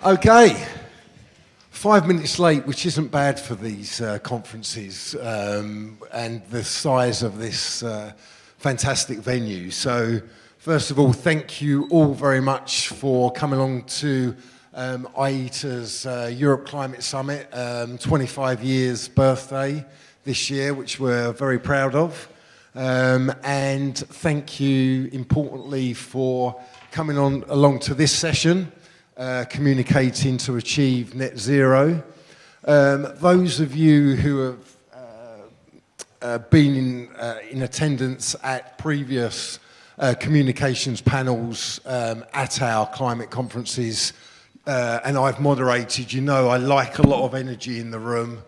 Okay, 5 minutes late, which isn't bad for these conferences and the size of this fantastic venue. So, first of all, thank you all very much for coming along to IETA's Europe Climate Summit, 25 years birthday this year, which we're very proud of. And thank you, importantly, for coming along to this session, communicating to achieve net zero. Those of you who have been in attendance at previous communications panels at our climate conferences, and I've moderated, you know I like a lot of energy in the room.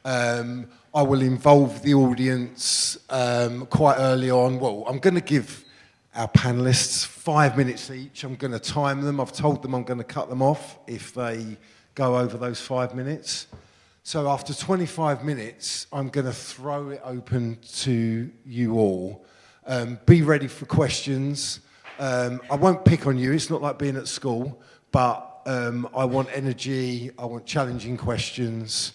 I will involve the audience quite early on. Well, I'm going to give our panelists 5 minutes each. I'm going to time them. I've told them I'm going to cut them off if they go over those 5 minutes. So after 25 minutes, I'm going to throw it open to you all. Be ready for questions. I won't pick on you. It's not like being at school, but I want energy. I want challenging questions.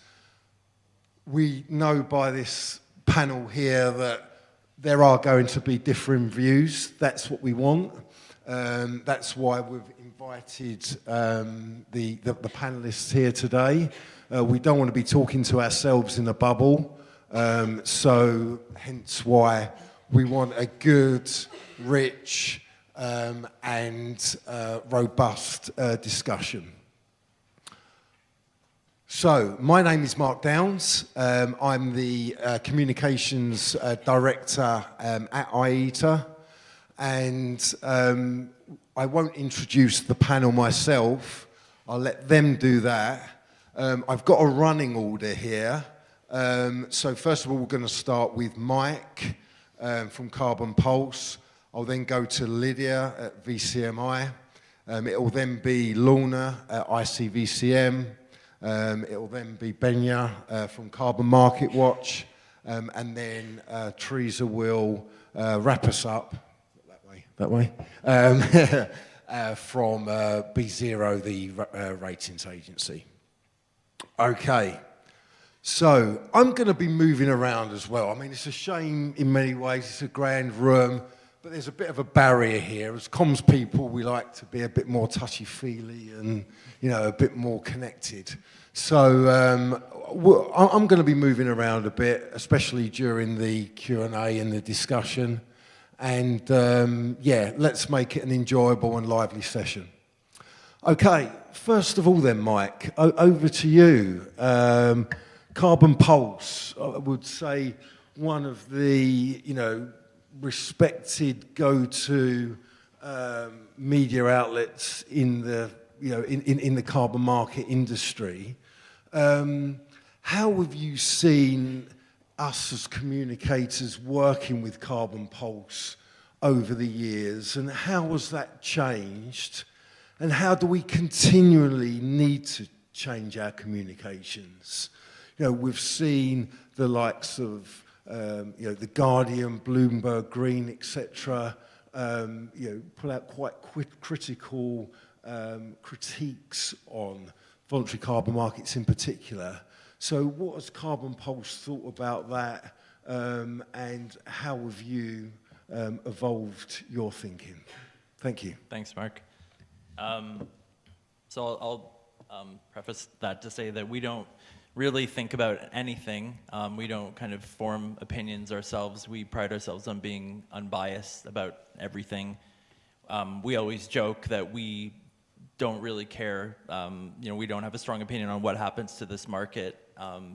We know by this panel here that there are going to be differing views. That's what we want. That's why we've invited the panelists here today. We don't want to be talking to ourselves in a bubble. So hence why we want a good, rich, and robust discussion. So, my name is Mark Downs. I'm the Communications Director at IETA, and I won't introduce the panel myself. I'll let them do that. I've got a running order here. So first of all, we're going to start with Mike from Carbon Pulse. I'll then go to Lydia at VCMI. It will then be Lorna at ICVCM. It will then be Benya from Carbon Market Watch, and then Teresa will wrap us up that way from B0, the ratings agency. Okay, so I'm going to be moving around as well. I mean, it's a shame in many ways. It's a grand room, but there's a bit of a barrier here. As comms people, we like to be a bit more touchy-feely and, you know, a bit more connected. So I'm going to be moving around a bit, especially during the Q&A and the discussion. And, yeah, let's make it an enjoyable and lively session. Okay, first of all then, Mike, over to you. Carbon Pulse, I would say one of the, you know, respected go-to media outlets in the, you know, in the carbon market industry. How have you seen us as communicators working with Carbon Pulse over the years, and how has that changed, and how do we continually need to change our communications? You know, we've seen the likes of you know, The Guardian, Bloomberg Green, etc., you know, pull out quite critical critiques on voluntary carbon markets in particular. So what has Carbon Pulse thought about that, and how have you evolved your thinking? Thank you. Thanks, Mark. So I'll preface that to say that we don't really think about anything. We don't kind of form opinions ourselves. We pride ourselves on being unbiased about everything. We always joke that we don't really care. You know, we don't have a strong opinion on what happens to this market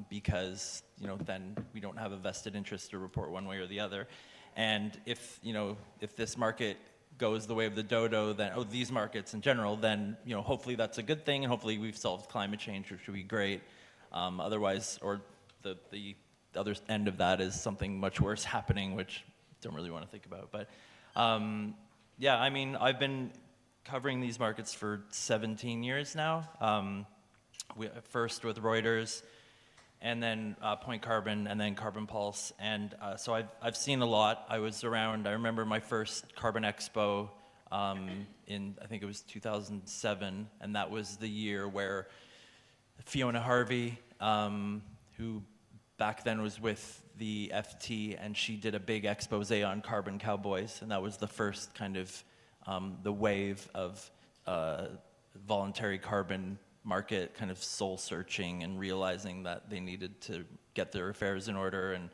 because, you know, then we don't have a vested interest to report one way or the other. And if, you know, if this market goes the way of the dodo, then, these markets in general, then, you know, hopefully that's a good thing, and hopefully we've solved climate change, which would be great. Otherwise, or the other end of that is something much worse happening, which I don't really want to think about. But yeah, I mean, I've been covering these markets for 17 years now. First with Reuters, and then Point Carbon, and then Carbon Pulse. And so I've seen a lot. I was around, I remember my first Carbon Expo in, I think it was 2007, and that was the year where Fiona Harvey, who back then was with the FT, and she did a big expose on carbon cowboys, and that was the first kind of the wave of voluntary carbon market kind of soul searching and realizing that they needed to get their affairs in order, and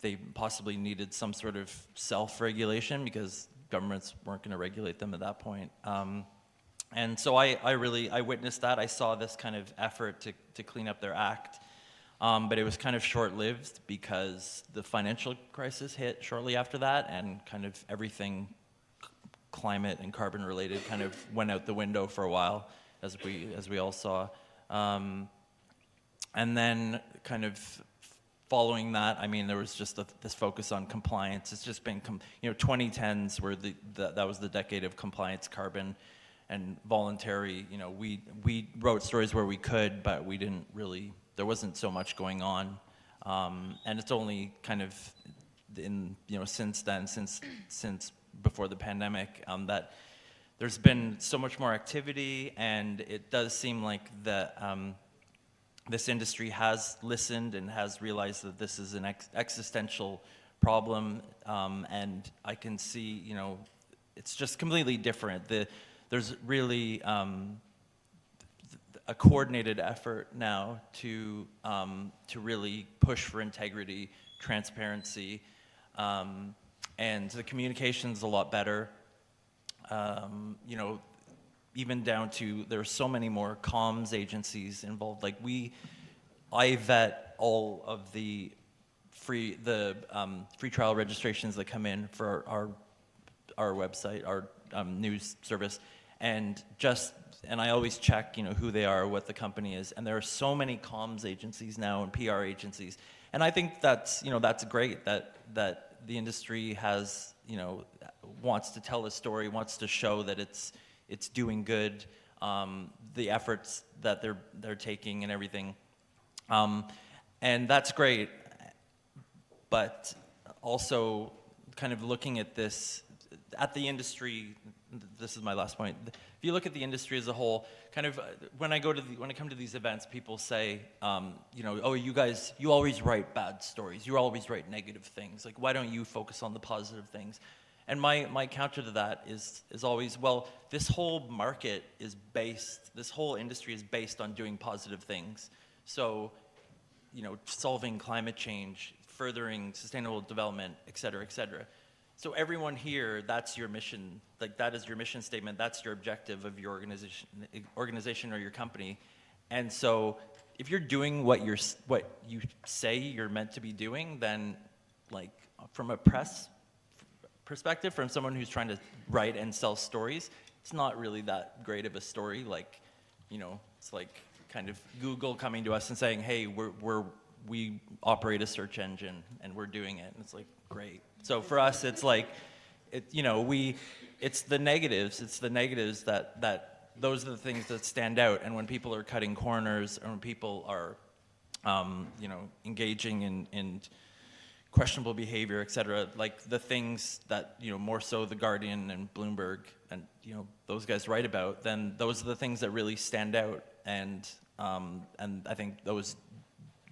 they possibly needed some sort of self-regulation because governments weren't going to regulate them at that point. And so I witnessed that. I saw this kind of effort to clean up their act, but it was kind of short-lived because the financial crisis hit shortly after that, and kind of everything climate and carbon related kind of went out the window for a while, as we all saw. And then kind of following that, I mean, there was just this focus on compliance. It's just been, 2010s were that was the decade of compliance, carbon, and voluntary. We wrote stories where we could, but we didn't really. There wasn't so much going on, and it's only kind of since then, since before the pandemic, that there's been so much more activity, and it does seem like that this industry has listened and has realized that this is an existential problem, and I can see, it's just completely different. There's really a coordinated effort now to really push for integrity, transparency, and the communication's a lot better. Even down to there's so many more comms agencies involved. Like I vet all of the free trial registrations that come in for our website, our news service, and I always check, who they are, what the company is, and there are so many comms agencies now and PR agencies, and I think that's great that the industry has, wants to tell a story, wants to show that it's doing good, the efforts that they're taking and everything, and that's great. But also, kind of looking at this, at the industry. This is my last point. If you look at the industry as a whole, kind of when I come to these events, people say, oh, you always write bad stories. You always write negative things. Like, why don't you focus on the positive things? And my counter to that is always, well, this whole industry is based on doing positive things. So, solving climate change, furthering sustainable development, et cetera, et cetera. So everyone here, that's your mission. Like, that is your mission statement. That's your objective of your organization or your company. And so if you're doing what you say you're meant to be doing, then, like, from a press perspective, from someone who's trying to write and sell stories, it's not really that great of a story. Like, it's like kind of Google coming to us and saying, hey, we operate a search engine and we're doing it. And it's like, great. So for us, it's like, it's the negatives. It's the negatives that those are the things that stand out. And when people are cutting corners, or when people are, engaging in questionable behavior, et cetera, like the things that, more so The Guardian and Bloomberg and, those guys write about, then those are the things that really stand out. And I think those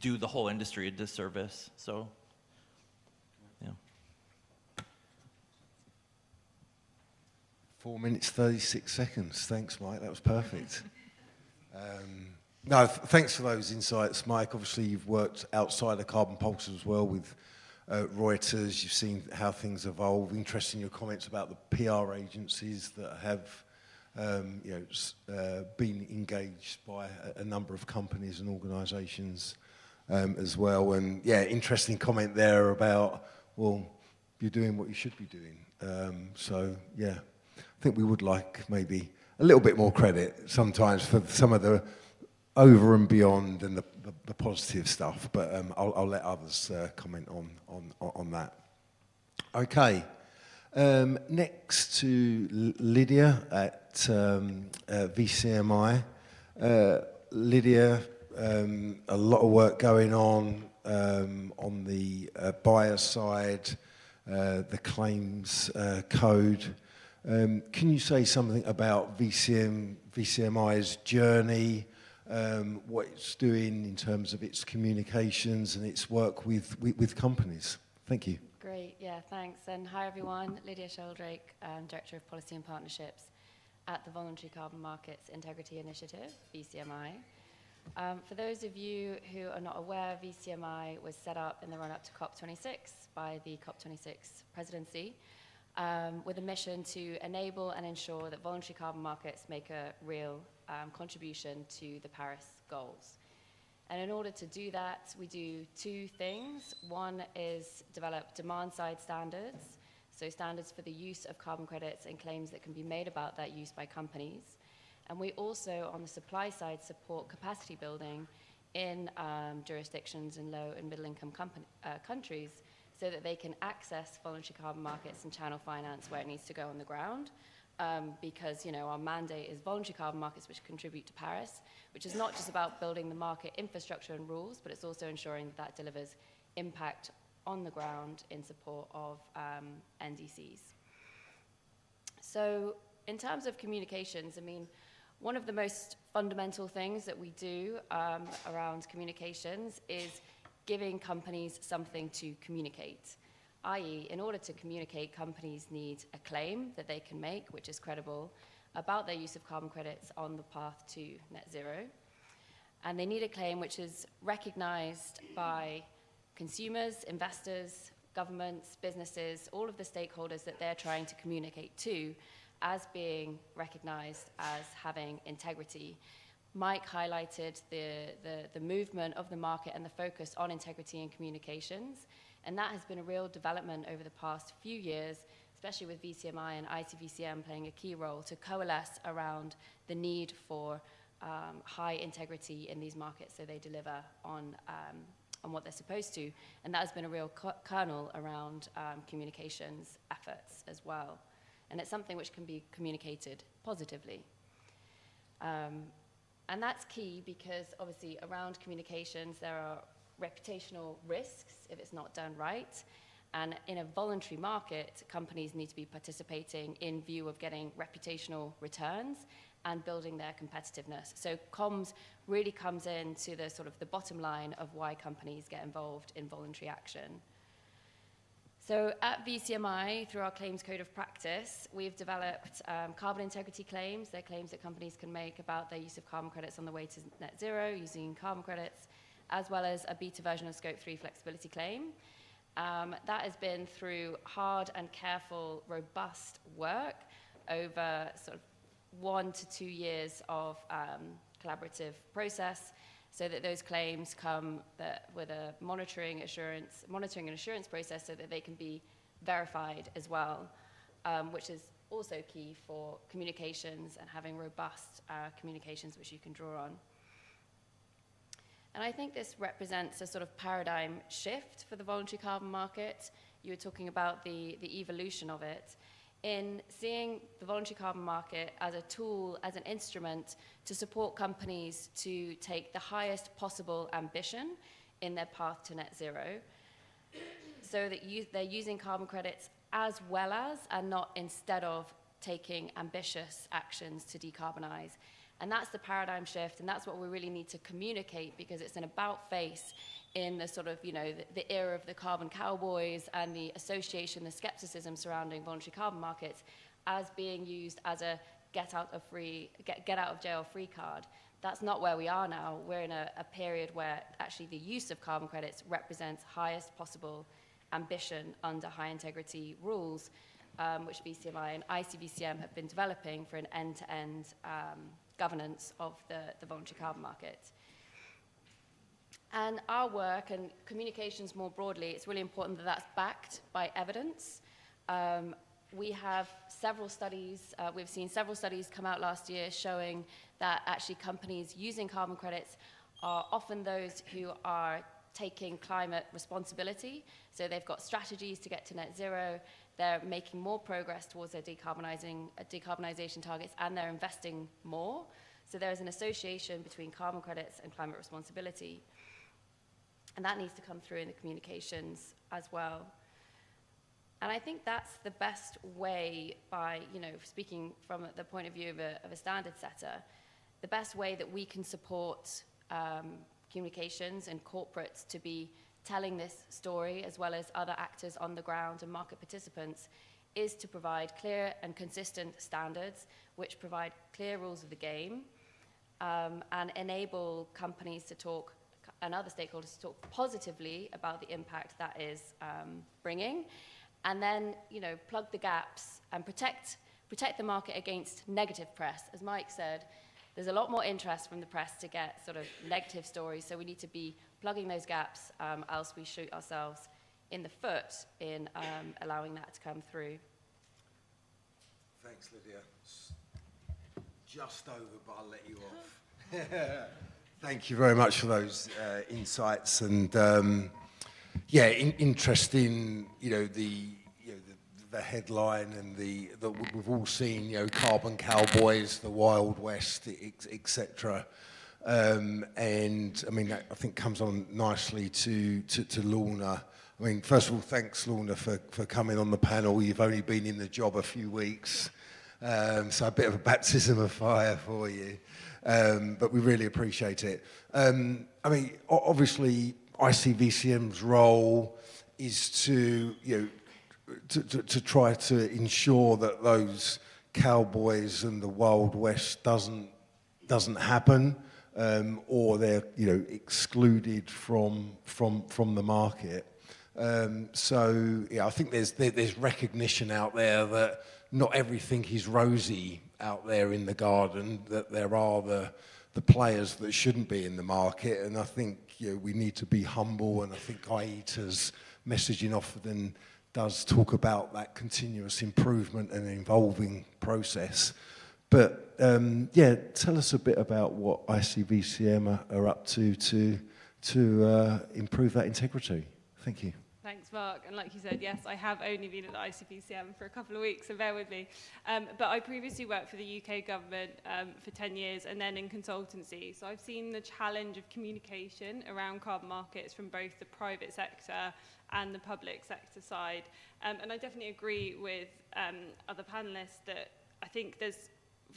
do the whole industry a disservice. So, yeah. 4 minutes, 36 seconds. Thanks, Mike. That was perfect. Thanks for those insights, Mike. Obviously, you've worked outside of Carbon Pulse as well with Reuters. You've seen how things evolve. Interesting your comments about the PR agencies that have been engaged by a number of companies and organisations as well. And yeah, interesting comment there about, well, you're doing what you should be doing. So yeah, I think we would like maybe a little bit more credit sometimes for some of the over and beyond and the positive stuff, but I'll let others comment on that. Okay, next to Lydia at VCMI. Lydia, a lot of work going on the buyer side, the claims code. Can you say something about VCMI's journey, what it's doing in terms of its communications and its work with companies? Thank you. Great, yeah, thanks. And hi everyone, Lydia Sheldrake, Director of Policy and Partnerships at the Voluntary Carbon Markets Integrity Initiative, VCMI. For those of you who are not aware, VCMI was set up in the run-up to COP26 by the COP26 presidency with a mission to enable and ensure that voluntary carbon markets make a real contribution to the Paris goals. And in order to do that, we do two things. One is develop demand-side standards, so standards for the use of carbon credits and claims that can be made about that use by companies. And we also, on the supply side, support capacity building in jurisdictions in low and middle-income countries so that they can access voluntary carbon markets and channel finance where it needs to go on the ground. Because our mandate is voluntary carbon markets which contribute to Paris, which is not just about building the market infrastructure and rules, but it's also ensuring that delivers impact on the ground in support of NDCs. So in terms of communications, one of the most fundamental things that we do around communications is giving companies something to communicate. I.e., in order to communicate, companies need a claim that they can make, which is credible, about their use of carbon credits on the path to net zero. And they need a claim which is recognized by consumers, investors, governments, businesses, all of the stakeholders that they're trying to communicate to as being recognized as having integrity. Mike highlighted the movement of the market and the focus on integrity in communications. And that has been a real development over the past few years, especially with VCMI and ICVCM playing a key role to coalesce around the need for high integrity in these markets so they deliver on what they're supposed to. And that has been a real kernel around communications efforts as well. And it's something which can be communicated positively. And that's key because obviously around communications there are reputational risks if it's not done right. And in a voluntary market, companies need to be participating in view of getting reputational returns and building their competitiveness. So comms really comes into the sort of the bottom line of why companies get involved in voluntary action. So at VCMI, through our Claims Code of Practice, we've developed carbon integrity claims. They're claims that companies can make about their use of carbon credits on the way to net zero using carbon credits, as well as a beta version of Scope 3 flexibility claim. That has been through hard and careful, robust work over sort of 1 to 2 years of collaborative process, so that those claims come with a monitoring and assurance process so that they can be verified as well, which is also key for communications and having robust communications which you can draw on. And I think this represents a sort of paradigm shift for the voluntary carbon market. You were talking about the evolution of it, in seeing the voluntary carbon market as a tool, as an instrument to support companies to take the highest possible ambition in their path to net zero, so that they're using carbon credits as well as, and not instead of, taking ambitious actions to decarbonize. And that's the paradigm shift, and that's what we really need to communicate, because it's an about-face in the sort of, the era of the carbon cowboys and the association, the skepticism surrounding voluntary carbon markets as being used as a get out of jail free card. That's not where we are now. We're in a period where actually the use of carbon credits represents highest possible ambition under high integrity rules, which VCMI and ICVCM have been developing for an end-to-end governance of the voluntary carbon market. And our work and communications more broadly, it's really important that that's backed by evidence. We have several studies, we've seen several studies come out last year showing that actually companies using carbon credits are often those who are taking climate responsibility. So they've got strategies to get to net zero, they're making more progress towards their decarbonization targets, and they're investing more. So there's an association between carbon credits and climate responsibility. And that needs to come through in the communications as well. And I think that's the best way by, speaking from the point of view of a standard setter, the best way that we can support communications and corporates to be telling this story, as well as other actors on the ground and market participants, is to provide clear and consistent standards which provide clear rules of the game and enable companies to talk and other stakeholders to talk positively about the impact that is bringing, and then plug the gaps and protect the market against negative press. As Mike said, there's a lot more interest from the press to get sort of negative stories, so we need to be plugging those gaps, else we shoot ourselves in the foot in allowing that to come through. Thanks, Lydia. Just over, but I'll let you off. Thank you very much for those insights, and interesting. The headline and the we've all seen. Carbon cowboys, the Wild West, etc. And I mean, that, I think, comes on nicely to Lorna. I mean, first of all, thanks, Lorna, for coming on the panel. You've only been in the job a few weeks, so a bit of a baptism of fire for you. But we really appreciate it. I mean, obviously, ICVCM's role is to try to ensure that those cowboys and the Wild West doesn't happen, or they're excluded from the market. So I think there's recognition out there that not everything is rosy out there in the garden, that there are the players that shouldn't be in the market, and I think we need to be humble, and I think IETA's messaging often does talk about that continuous improvement and evolving process. But tell us a bit about what ICVCM are up to improve that integrity. Thank you. Thanks, Mark. And like you said, yes, I have only been at the ICVCM for a couple of weeks, so bear with me. But I previously worked for the UK government for 10 years and then in consultancy. So I've seen the challenge of communication around carbon markets from both the private sector and the public sector side. And I definitely agree with other panelists that I think there's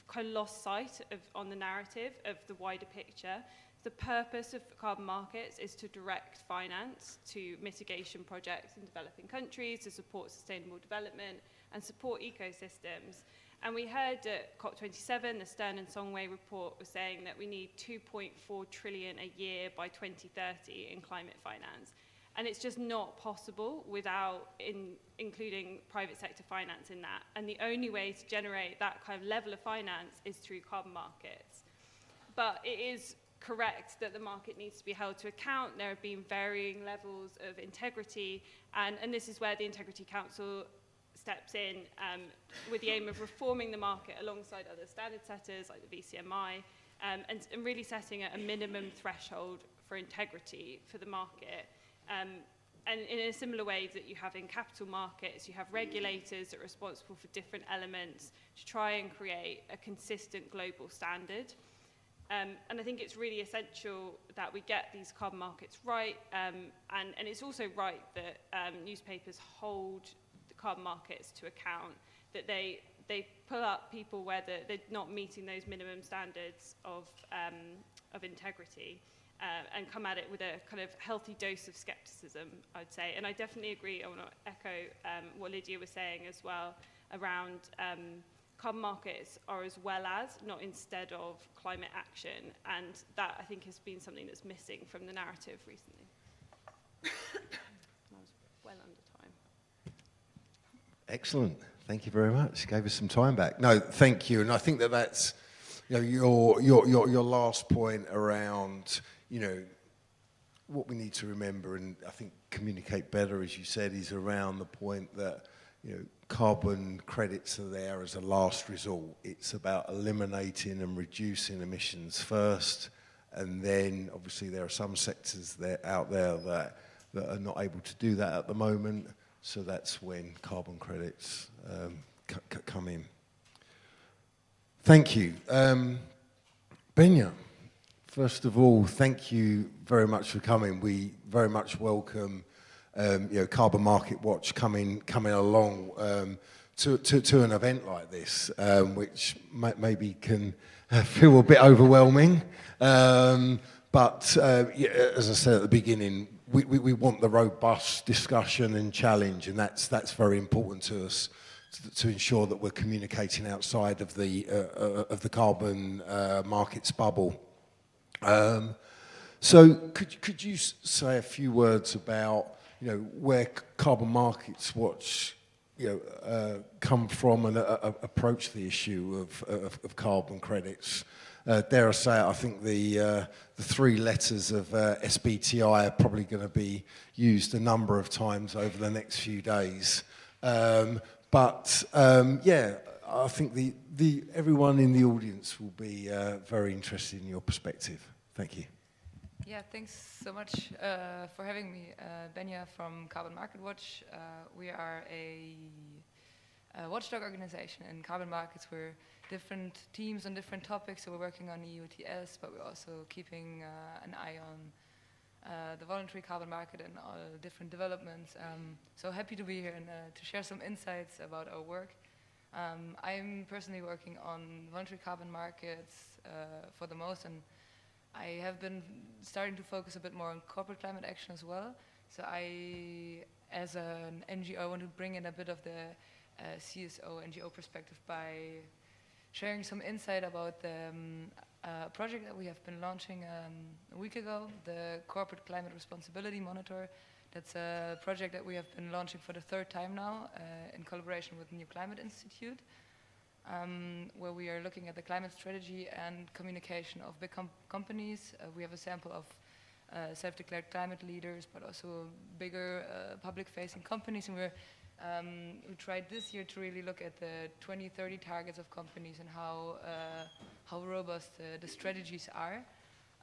kind of lost sight on the narrative of the wider picture. The purpose of carbon markets is to direct finance to mitigation projects in developing countries, to support sustainable development and support ecosystems. And we heard at COP27, the Stern and Songway report was saying that we need 2.4 trillion a year by 2030 in climate finance. And it's just not possible without including private sector finance in that. And the only way to generate that kind of level of finance is through carbon markets. But it is correct that the market needs to be held to account. There have been varying levels of integrity, and this is where the Integrity Council steps in with the aim of reforming the market alongside other standard setters like the VCMI, and really setting a minimum threshold for integrity for the market. And in a similar way that you have in capital markets, you have regulators that are responsible for different elements to try and create a consistent global standard. And I think it's really essential that we get these carbon markets right, and it's also right that newspapers hold the carbon markets to account, that they pull up people where they're not meeting those minimum standards of integrity, and come at it with a kind of healthy dose of skepticism, I'd say. And I definitely agree, I want to echo what Lydia was saying as well around carbon markets are as well as, not instead of, climate action. And that, I think, has been something that's missing from the narrative recently. I was well under time. Excellent. Thank you very much. Gave us some time back. No, thank you. And I think that's your last point around, what we need to remember, and I think communicate better, as you said, is around the point that, carbon credits are there as a last resort. It's about eliminating and reducing emissions first, and then obviously there are some sectors out there that are not able to do that at the moment, so that's when carbon credits come in. Thank you. Benya, first of all, thank you very much for coming. We very much welcome Carbon Market Watch coming along to an event like this, which maybe can feel a bit overwhelming. But as I said at the beginning, we want the robust discussion and challenge, and that's very important to us, to ensure that we're communicating outside of the carbon markets bubble. So could you say a few words about where Carbon Markets Watch come from and approach the issue of carbon credits? Dare I say it, I think the three letters of SBTI are probably going to be used a number of times over the next few days. But I think everyone in the audience will be very interested in your perspective. Thank you. Yeah, thanks so much for having me. Benya from Carbon Market Watch. We are a watchdog organization in carbon markets. We're different teams on different topics, so we're working on EU ETS, but we're also keeping an eye on the voluntary carbon market and all different developments. So happy to be here and to share some insights about our work. I'm personally working on voluntary carbon markets for the most, and I have been starting to focus a bit more on corporate climate action as well. So I, as an NGO, want to bring in a bit of the CSO NGO perspective by sharing some insight about the project that we have been launching a week ago, the Corporate Climate Responsibility Monitor. That's a project that we have been launching for the third time now in collaboration with the New Climate Institute, where we are looking at the climate strategy and communication of big companies. We have a sample of self-declared climate leaders, but also bigger public-facing companies, and we tried this year to really look at the 2030 targets of companies and how robust the strategies are.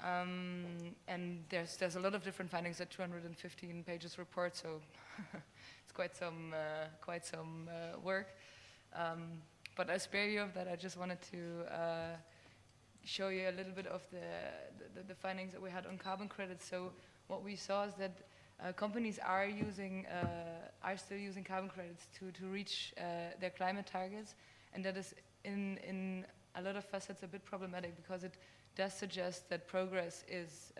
And there's a lot of different findings, a 215 pages report, so it's quite some work. But I spare you of that. I just wanted to show you a little bit of the findings that we had on carbon credits. So what we saw is that companies are still using carbon credits to reach their climate targets, and that is in a lot of facets a bit problematic, because it does suggest that progress is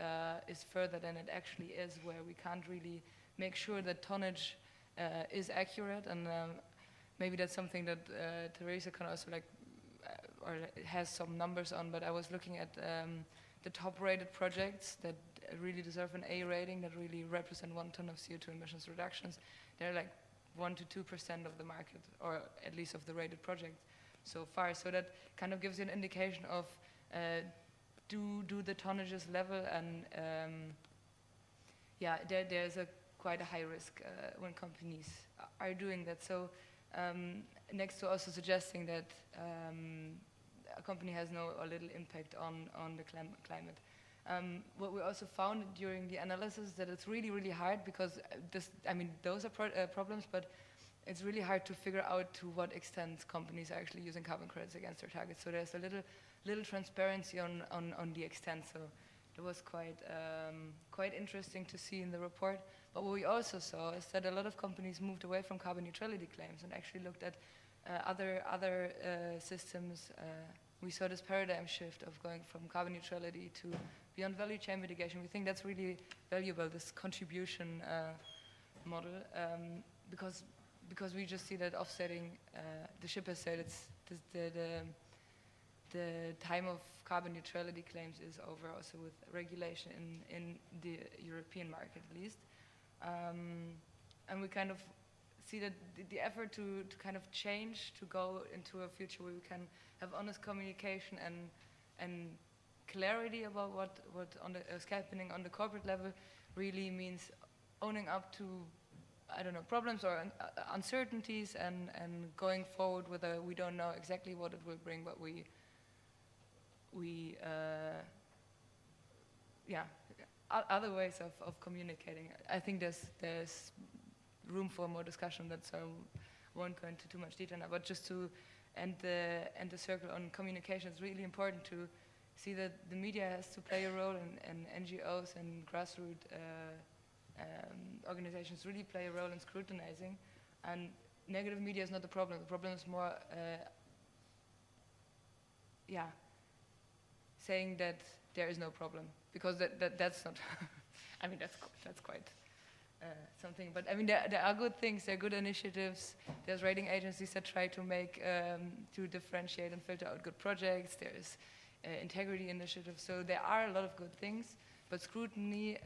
further than it actually is, where we can't really make sure that tonnage is accurate. And maybe that's something that Teresa can also or has some numbers on, but I was looking at the top rated projects that really deserve an A rating, that really represent 1 ton of CO2 emissions reductions. They're like 1 to 2% of the market, or at least of the rated projects so far. So that kind of gives you an indication of do the tonnages level, and there's quite a high risk when companies are doing that. So next to also suggesting that a company has no or little impact on the climate. What we also found during the analysis, that it's really, really hard, because those are problems, but it's really hard to figure out to what extent companies are actually using carbon credits against their targets. So there's a little transparency on the extent. So it was quite interesting to see in the report. But what we also saw is that a lot of companies moved away from carbon neutrality claims and actually looked at other systems. We saw this paradigm shift of going from carbon neutrality to beyond value chain mitigation. We think that's really valuable, this contribution model, because we just see that offsetting, the ship has said it's the time of carbon neutrality claims is over, also with regulation in the European market at least. And we kind of see that the effort to kind of change, to go into a future where we can have honest communication and clarity about what is happening on the corporate level, really means owning up to, I don't know, problems or uncertainties, and going forward with we don't know exactly what it will bring, but other ways of communicating. I think there's room for more discussion, that so I won't go into too much detail now, but just to end the circle on communication, it's really important to see that the media has to play a role, and NGOs and grassroots organizations really play a role in scrutinizing, and negative media is not the problem. The problem is more, saying that there is no problem, because that's not. I mean, that's quite something. But I mean, there are good things. There are good initiatives. There's rating agencies that try to make to differentiate and filter out good projects. There's integrity initiatives. So there are a lot of good things. But scrutiny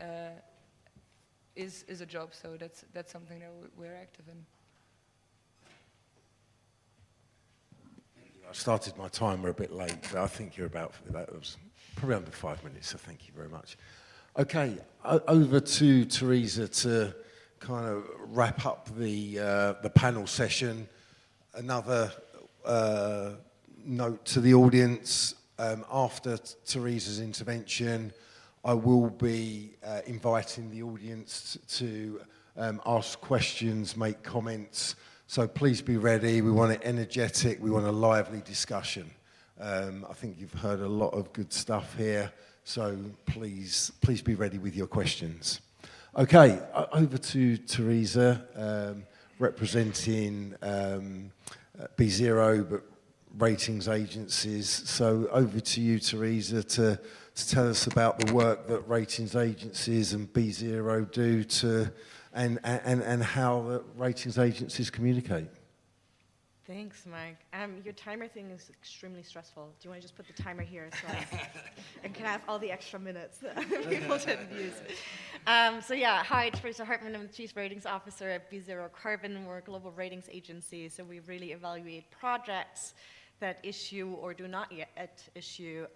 is a job. So that's something that we're active in. I started my timer a bit late, but I think you're about, that was probably under 5 minutes, so thank you very much. Okay, over to Teresa to kind of wrap up the panel session. Another note to the audience, after Teresa's intervention, I will be inviting the audience to ask questions, make comments. So please be ready. We want it energetic. We want a lively discussion. I think you've heard a lot of good stuff here. So please be ready with your questions. Okay, over to Teresa, representing B0, but ratings agencies. So over to you, Teresa, to tell us about the work that ratings agencies and B0 do and how the ratings agencies communicate. Thanks, Mike. Your timer thing is extremely stressful. Do you want to just put the timer here so I can have all the extra minutes that people didn't use? Hi, Teresa Hartman. I'm the Chief Ratings Officer at B0 Carbon. We're a global ratings agency, so we really evaluate projects that issue or do not yet issue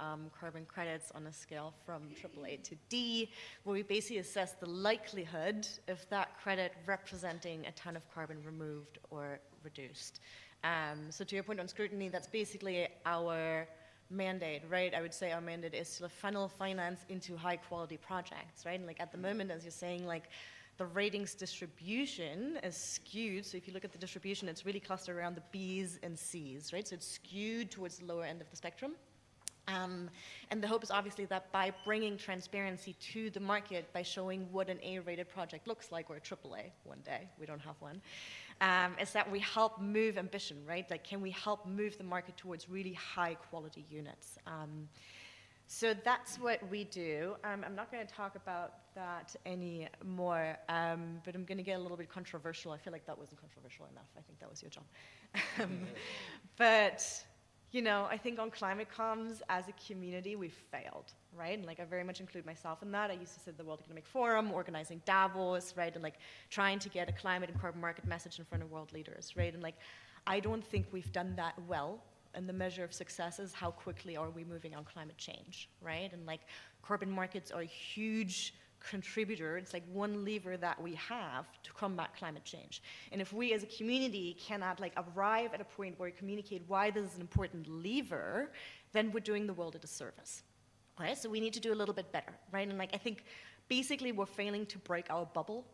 carbon credits on a scale from AAA to D, where we basically assess the likelihood of that credit representing a ton of carbon removed or reduced. So to your point on scrutiny, that's basically our mandate, right? I would say our mandate is to funnel finance into high quality projects, right? And like at the moment, as you're saying, like the ratings distribution is skewed. So if you look at the distribution, it's really clustered around the B's and C's, right? So it's skewed towards the lower end of the spectrum. And the hope is obviously that by bringing transparency to the market, by showing what an A-rated project looks like, or a AAA one day, we don't have one, is that we help move ambition, right? Like, can we help move the market towards really high quality units? So that's what we do. I'm not going to talk about that anymore, but I'm going to get a little bit controversial. I feel like that wasn't controversial enough. I think that was your job. But, you know, I think on climate comms, as a community, we've failed, right? And like, I very much include myself in that. I used to sit at the World Economic Forum, organizing Davos, right? And like, trying to get a climate and carbon market message in front of world leaders, right? And like, I don't think we've done that well. And the measure of success is how quickly are we moving on climate change, right? And like, carbon markets are a huge contributor. It's like one lever that we have to combat climate change. And if we as a community cannot like arrive at a point where we communicate why this is an important lever, then we're doing the world a disservice, right? So we need to do a little bit better, right? And like, I think basically we're failing to break our bubble,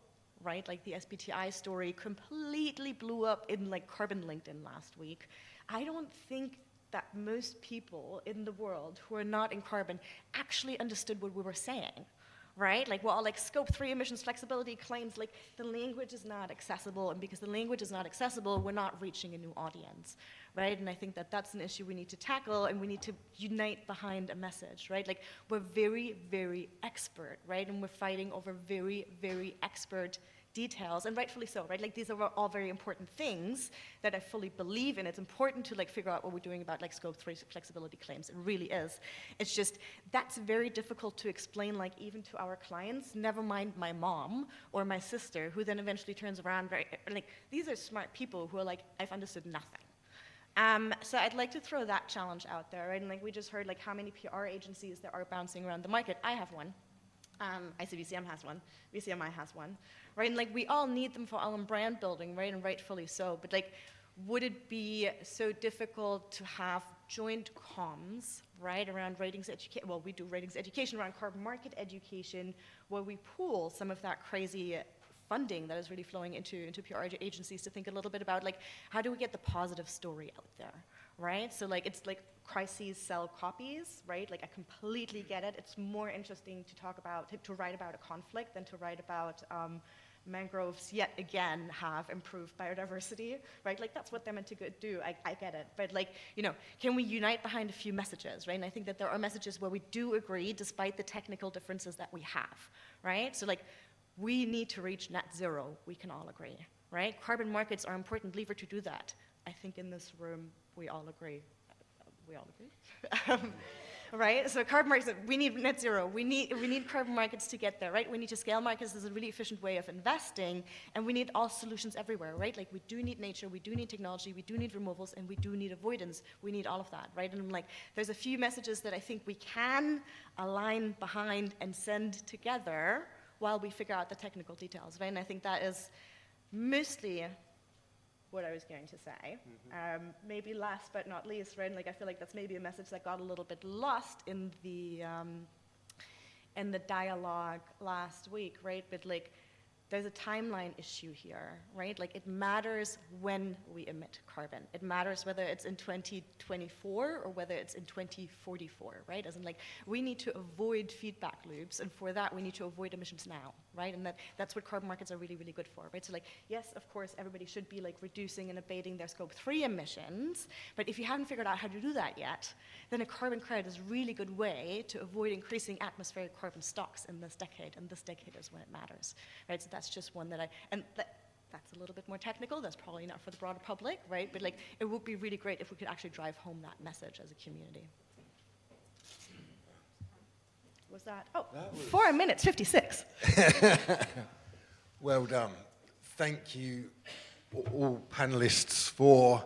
right? Like the SBTI story completely blew up in like Carbon LinkedIn last week. I don't think that most people in the world who are not in carbon actually understood what we were saying, right? Like, well, like scope 3 emissions flexibility claims, like the language is not accessible, and because the language is not accessible, we're not reaching a new audience, right? And I think that that's an issue we need to tackle, and we need to unite behind a message, right? Like, we're very, very expert, right? And we're fighting over very, very expert details, and rightfully so, right? Like, these are all very important things that I fully believe in. It's important to like figure out what we're doing about like scope 3 flexibility claims. It really is. It's just, that's very difficult to explain, like even to our clients, never mind my mom or my sister, who then eventually turns around, right? Like, these are smart people who are like, I've understood nothing. So I'd like to throw that challenge out there, right? And like, we just heard like how many PR agencies there are bouncing around the market. I have one. ICBCM has one. VCMI has one, right? And like, we all need them for our own brand building, right? And rightfully so. But like, would it be so difficult to have joint comms, right, around ratings education? Well, we do ratings education around carbon market education, where we pool some of that crazy funding that is really flowing into PR agencies to think a little bit about like, how do we get the positive story out there, right? So like, it's like crises sell copies, right? Like I completely get it. It's more interesting to talk about, to write about a conflict than to write about mangroves yet again have improved biodiversity, right? Like that's what they're meant to do. I get it. But like, you know, can we unite behind a few messages, right? And I think that there are messages where we do agree despite the technical differences that we have, right? So like, we need to reach net zero. We can all agree, right? Carbon markets are an important lever to do that. I think in this room, we all agree. We all agree? Right? So carbon markets, we need net zero. We need carbon markets to get there, right? We need to scale markets as a really efficient way of investing, and we need all solutions everywhere, right? Like we do need nature, we do need technology, we do need removals, and we do need avoidance. We need all of that, right? And like, there's a few messages that I think we can align behind and send together while we figure out the technical details, right? And I think that is mostly what I was going to say. Maybe last but not least, right? Like I feel like that's maybe a message that got a little bit lost in the dialogue last week, right? But like, there's a timeline issue here, right? Like it matters when we emit carbon. It matters whether it's in 2024 or whether it's in 2044, right? As in like, we need to avoid feedback loops, and for that we need to avoid emissions now, right? And that's what carbon markets are really, really good for, right? So like, yes, of course, everybody should be like reducing and abating their scope 3 emissions, but if you haven't figured out how to do that yet, then a carbon credit is a really good way to avoid increasing atmospheric carbon stocks in this decade, and this decade is when it matters, right? So that's just one that that's a little bit more technical, that's probably not for the broader public, right? But like, it would be really great if we could actually drive home that message as a community. Was that? Oh, 4 minutes, 56. Well done. Thank you, all panelists, for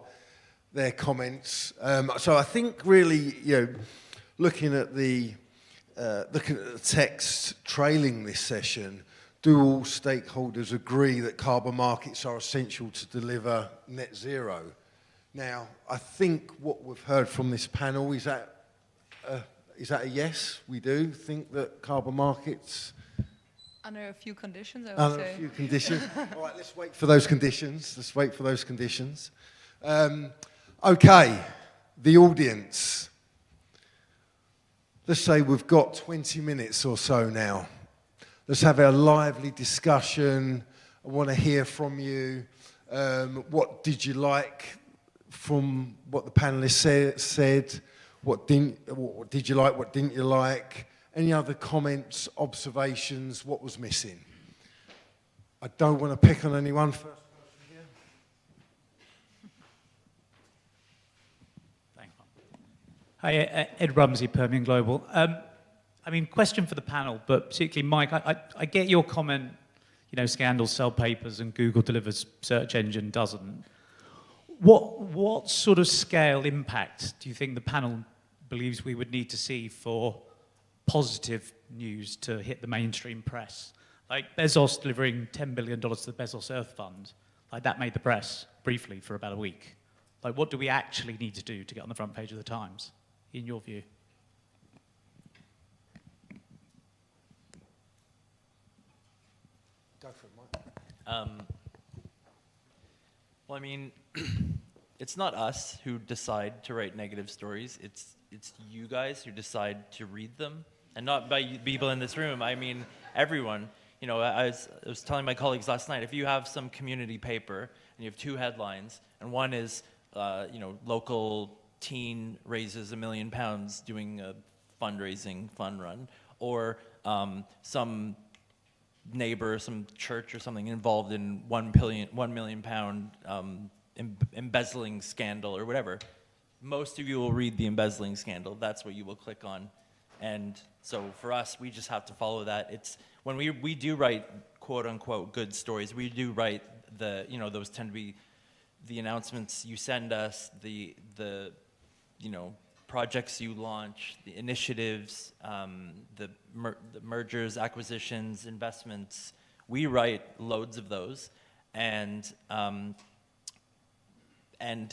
their comments. So I think really, you know, looking at the text trailing this session, do all stakeholders agree that carbon markets are essential to deliver net zero? Now, I think what we've heard from this panel, is that a yes? We do think that carbon markets... Under a few conditions, I would Under say. a few conditions. All right, let's wait for those conditions. Let's wait for those conditions. Okay, the audience. Let's say we've got 20 minutes or so now. Let's have a lively discussion. I want to hear from you. What did you like from what the panelists said? What did you like? What didn't you like? Any other comments, observations? What was missing? I don't want to pick on anyone. First person here. Thanks. Hi, Ed Rumsey, Permian Global. I mean, question for the panel, but particularly Mike, I get your comment, you know, scandals sell papers and Google delivers search engine doesn't. What sort of scale impact do you think the panel believes we would need to see for positive news to hit the mainstream press? Like Bezos delivering $10 billion to the Bezos Earth Fund, like that made the press briefly for about a week. Like what do we actually need to do to get on the front page of the Times, in your view? Go for it, Mike. Well, I mean, it's not us who decide to write negative stories. It's you guys who decide to read them, and not by people in this room. I mean, everyone. You know, I was telling my colleagues last night, if you have some community paper and you have 2 headlines, and one is, you know, local teen raises £1 million doing a fundraising fund run, or some neighbor, some church or something involved in £1 million embezzling scandal or whatever, most of you will read the embezzling scandal. That's what you will click on. And so for us, we just have to follow that. It's when we do write quote unquote good stories, we do write the, you know, those tend to be the announcements you send us, the you know, projects you launch, the initiatives, the mergers, acquisitions, investments. We write loads of those, and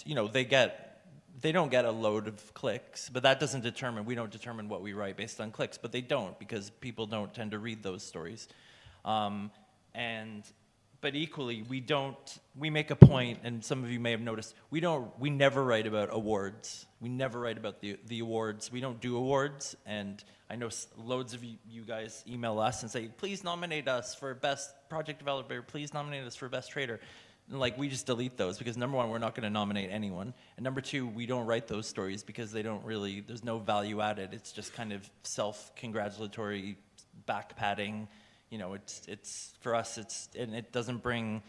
you know, they don't get a load of clicks, but that doesn't determine, we don't determine what we write based on clicks, but they don't, because people don't tend to read those stories. But equally, we make a point, and some of you may have noticed, we never write about awards. We never write about the awards. We don't do awards, and I know loads of you guys email us and say, please nominate us for best project developer, please nominate us for best trader. And like, we just delete those because number one, we're not gonna nominate anyone. And number two, we don't write those stories because they don't really, there's no value added. It's just kind of self-congratulatory back patting. You know, it's for us, and it doesn't bring,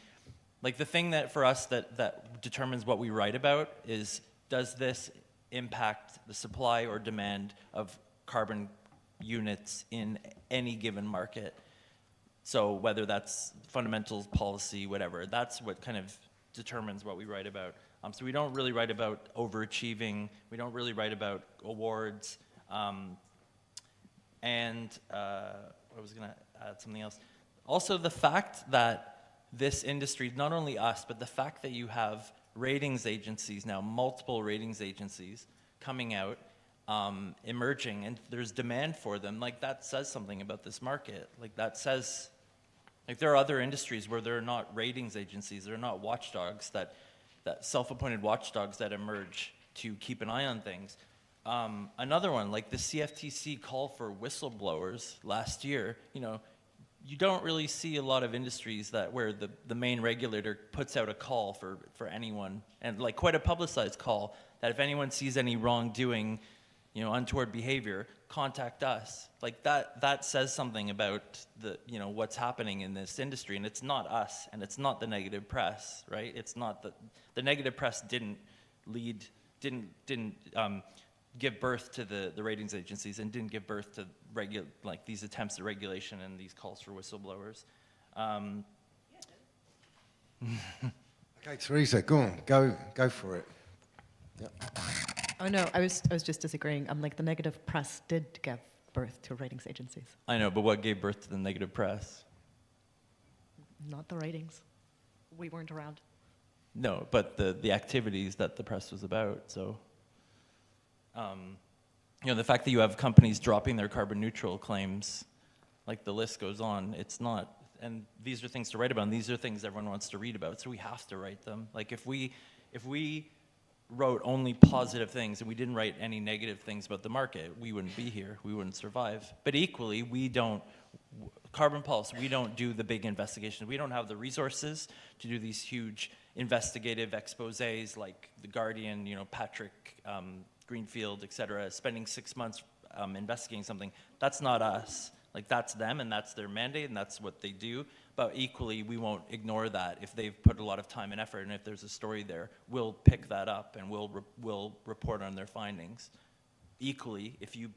like the thing that for us that determines what we write about is, does this impact the supply or demand of carbon units in any given market? So whether that's fundamentals, policy, whatever, that's what kind of determines what we write about. So we don't really write about overachieving. We don't really write about awards. I was going to add something else. Also, the fact that this industry, not only us, but the fact that you have ratings agencies now, multiple ratings agencies coming out, emerging, and there's demand for them, like that says something about this market. Like that says, like there are other industries where there are not ratings agencies, there are not watchdogs, that self-appointed watchdogs that emerge to keep an eye on things. Another one, like the CFTC call for whistleblowers last year, you know, you don't really see a lot of industries where the main regulator puts out a call for anyone, and like quite a publicized call, that if anyone sees any wrongdoing, you know, untoward behavior, contact us. Like that says something about you know, what's happening in this industry, and it's not us, and it's not the negative press, right? It's not the negative press didn't give birth to the ratings agencies, and didn't give birth to like these attempts at regulation and these calls for whistleblowers. Okay, Teresa, go on, go for it. Yeah. Oh no, I was just disagreeing. I'm like, the negative press did give birth to ratings agencies, I know, but what gave birth to the negative press? not the ratings. We weren't around. No, but the activities that the press was about. So, you know, the fact that you have companies dropping their carbon neutral claims, like the list goes on, it's not, and these are things to write about, and these are things everyone wants to read about, so we have to write them. Like if we wrote only positive things and we didn't write any negative things about the market, we wouldn't be here, we wouldn't survive. But equally, carbon policy, we don't do the big investigations. We don't have the resources to do these huge investigative exposés like The Guardian, you know, Patrick Greenfield, et cetera, spending 6 months investigating something. That's not us. Like that's them, and that's their mandate, and that's what they do. But equally, we won't ignore that if they've put a lot of time and effort, and if there's a story there, we'll pick that up and we'll report on their findings. Equally, if you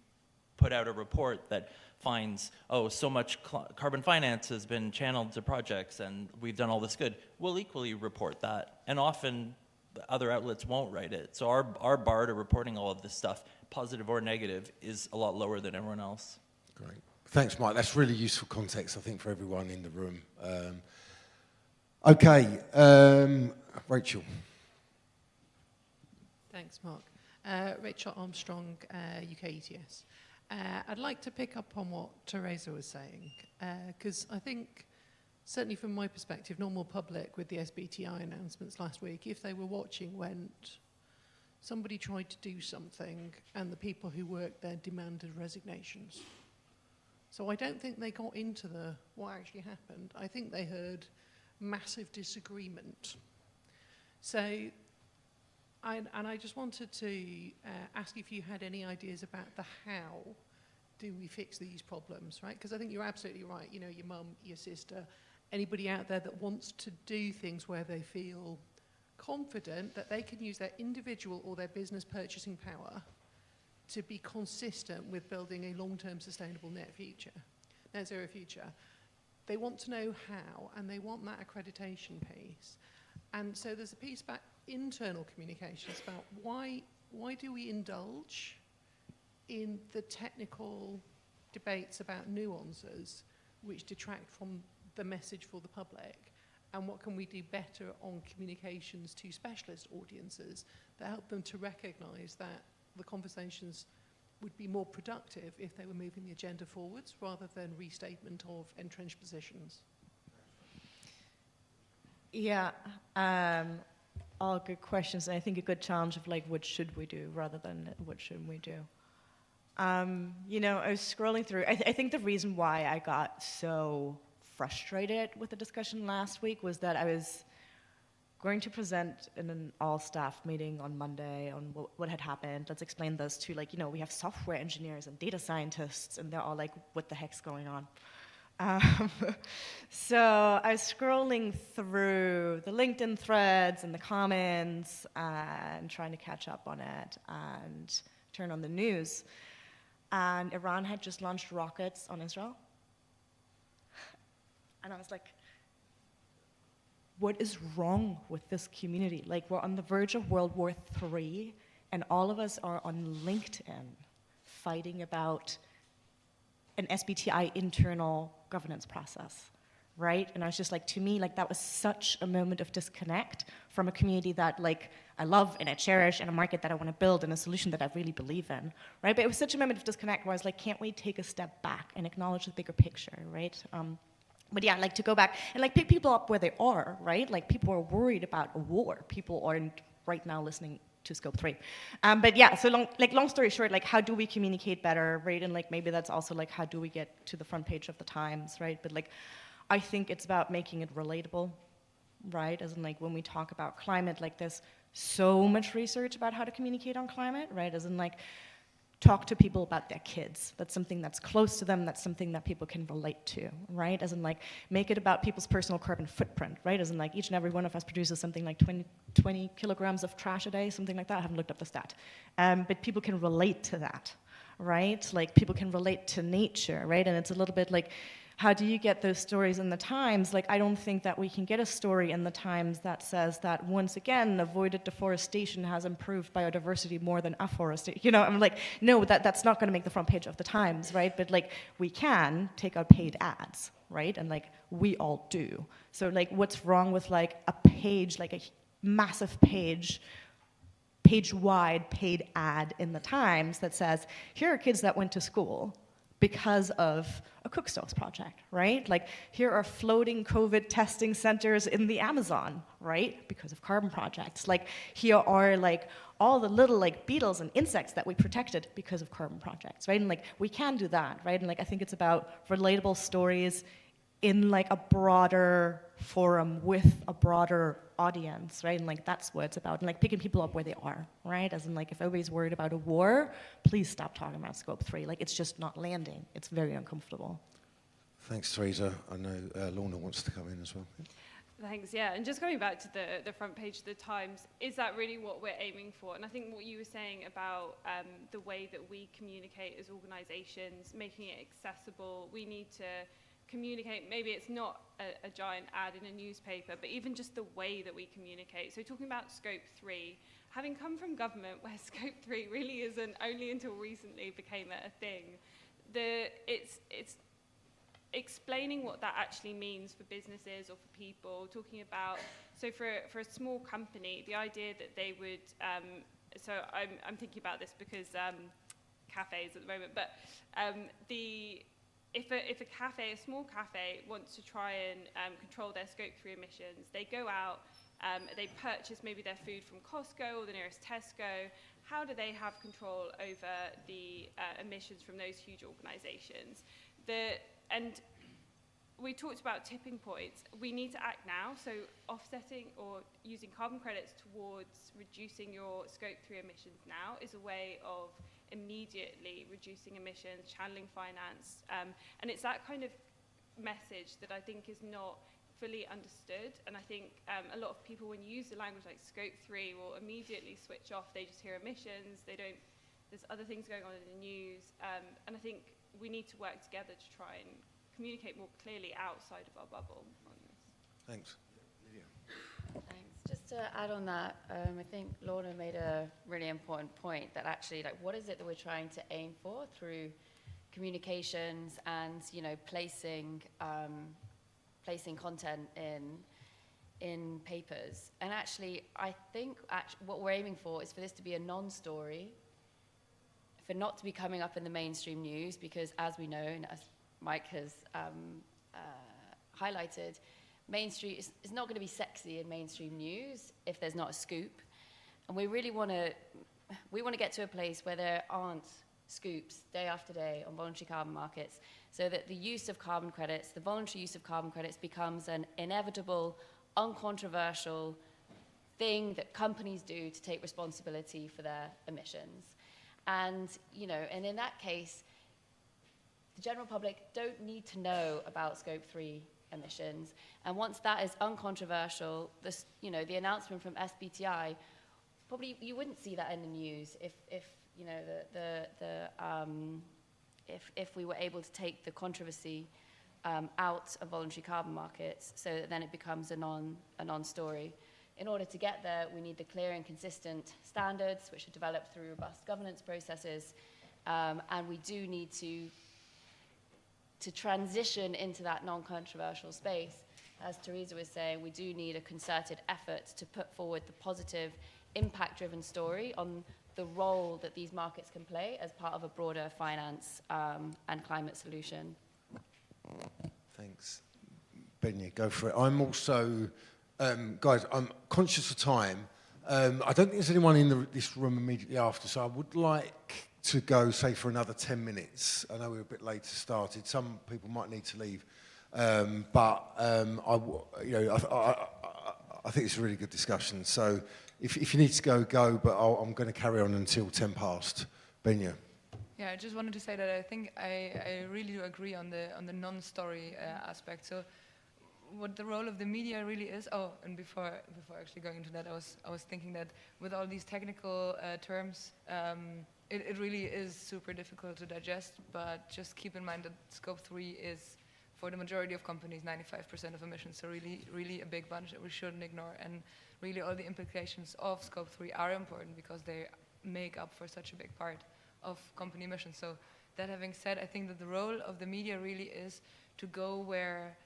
put out a report that finds, oh, so much carbon finance has been channeled to projects and we've done all this good, we'll equally report that. And often, other outlets won't write it. So our bar to reporting all of this stuff, positive or negative, is a lot lower than everyone else. Great. Thanks, Mike. That's really useful context, I think, for everyone in the room. Okay, Rachel. Thanks, Mark. Rachel Armstrong, UK ETS. I'd like to pick up on what Teresa was saying, because I think, certainly from my perspective, normal public with the SBTI announcements last week, if they were watching, went, somebody tried to do something and the people who worked there demanded resignations. So I don't think they got into what actually happened. I think they heard massive disagreement. So, I just wanted to ask if you had any ideas about the how do we fix these problems, right? Because I think you're absolutely right. You know, your mum, your sister, anybody out there that wants to do things where they feel confident that they can use their individual or their business purchasing power to be consistent with building a long-term sustainable net zero future. They want to know how, and they want that accreditation piece. And so there's a piece about internal communications about why do we indulge in the technical debates about nuances which detract from the message for the public, and what can we do better on communications to specialist audiences that help them to recognize that the conversations would be more productive if they were moving the agenda forwards rather than restatement of entrenched positions. Yeah, all good questions, and I think a good challenge of like, what should we do rather than what shouldn't we do? You know, I was scrolling through. I think the reason why I got so frustrated with the discussion last week was that I was going to present in an all-staff meeting on Monday on what had happened. Let's explain this to, like, you know, we have software engineers and data scientists, and they're all like, what the heck's going on? So I was scrolling through the LinkedIn threads and the comments and trying to catch up on it and turn on the news. And Iran had just launched rockets on Israel. And I was like, what is wrong with this community? Like, we're on the verge of World War III, and all of us are on LinkedIn fighting about an SBTI internal governance process, right? And I was just like, to me, like, that was such a moment of disconnect from a community that, like, I love and I cherish, and a market that I want to build, and a solution that I really believe in, right? But it was such a moment of disconnect where I was like, can't we take a step back and acknowledge the bigger picture, right? But yeah, like, to go back and like pick people up where they are, right? Like, people are worried about a war. People aren't right now listening to Scope 3. But yeah, so long story short, like, how do we communicate better, right? And like, maybe that's also like, how do we get to the front page of the Times, right? But like, I think it's about making it relatable, right? As in, like, when we talk about climate, like, there's so much research about how to communicate on climate, right? As in, like, talk to people about their kids. That's something that's close to them. That's something that people can relate to, right? As in, like, make it about people's personal carbon footprint, right? As in, like, each and every one of us produces something like 20 kilograms of trash a day, something like that. I haven't looked up the stat. But people can relate to that, right? Like, people can relate to nature, right? And it's a little bit like, how do you get those stories in the Times? Like, I don't think that we can get a story in the Times that says that, once again, avoided deforestation has improved biodiversity more than afforestation. You know, I'm like, no, that's not going to make the front page of the Times, right? But like, we can take out paid ads, right? And like, we all do. So like, what's wrong with like a page, like a massive page-wide paid ad in the Times that says, here are kids that went to school because of a Cook Stoves project, right? Like, here are floating COVID testing centers in the Amazon, right? Because of carbon projects. Like, here are like all the little like beetles and insects that we protected because of carbon projects, right? And like, we can do that, right? And like, I think it's about relatable stories in like a broader forum with a broader audience, right? And like, that's what it's about. And like, picking people up where they are, right? As in, like, if everybody's worried about a war, please stop talking about Scope 3. Like, it's just not landing. It's very uncomfortable. Thanks, Teresa. I know Lorna wants to come in as well. Thanks, yeah. And just going back to the front page of the Times, is that really what we're aiming for? And I think what you were saying about the way that we communicate as organizations, making it accessible, we need to communicate. Maybe it's not a giant ad in a newspaper, but even just the way that we communicate. So talking about Scope 3, having come from government where Scope 3 really isn't, only until recently became a thing, it's explaining what that actually means for businesses or for people, talking about, so for a small company, the idea that they would, so I'm thinking about this because cafes at the moment, but if a small cafe wants to try and control their Scope 3 emissions, they go out, they purchase maybe their food from Costco or the nearest Tesco. How do they have control over the emissions from those huge organizations? And we talked about tipping points. We need to act now, so offsetting or using carbon credits towards reducing your Scope 3 emissions now is a way of immediately reducing emissions, channeling finance, and it's that kind of message that I think is not fully understood. And I think a lot of people, when you use the language like Scope 3, will immediately switch off. They just hear emissions. They don't. There's other things going on in the news, and I think we need to work together to try and communicate more clearly outside of our bubble on this. Thanks. Thanks. Just to add on that, I think Lorna made a really important point that actually, like, what is it that we're trying to aim for through communications and, you know, placing content in papers. And actually, I think what we're aiming for is for this to be a non-story, for not to be coming up in the mainstream news, because as we know, and as Mike has highlighted, mainstream, it's not going to be sexy in mainstream news if there's not a scoop. And we really want to get to a place where there aren't scoops day after day on voluntary carbon markets, so that the use of carbon credits, the voluntary use of carbon credits, becomes an inevitable, uncontroversial thing that companies do to take responsibility for their emissions. And, you know, and in that case, the general public don't need to know about Scope 3 emissions. And once that is uncontroversial, this, you know, the announcement from SBTI, probably you wouldn't see that in the news if you know, if we were able to take the controversy out of voluntary carbon markets, so that then it becomes a non-story. In order to get there, we need the clear and consistent standards, which are developed through robust governance processes, and we do need to transition into that non-controversial space. As Teresa was saying, we do need a concerted effort to put forward the positive, impact-driven story on the role that these markets can play as part of a broader finance and climate solution. Thanks. Benya, go for it. I'm also, guys, I'm conscious of time. I don't think there's anyone in this room immediately after, so I would like to go, say, for another 10 minutes. I know we're a bit later started. Some people might need to leave. But I think it's a really good discussion. So if you need to go, go, but I'm going to carry on until 10 past. Benya. Yeah, I just wanted to say that I think I really do agree on the non-story aspect. So what the role of the media really is, and before actually going into that, I was thinking that with all these technical terms, it really is super difficult to digest, but just keep in mind that Scope 3 is, for the majority of companies, 95% of emissions, so really a big bunch that we shouldn't ignore. And really all the implications of Scope 3 are important because they make up for such a big part of company emissions. So that having said, I think that the role of the media really is to go where,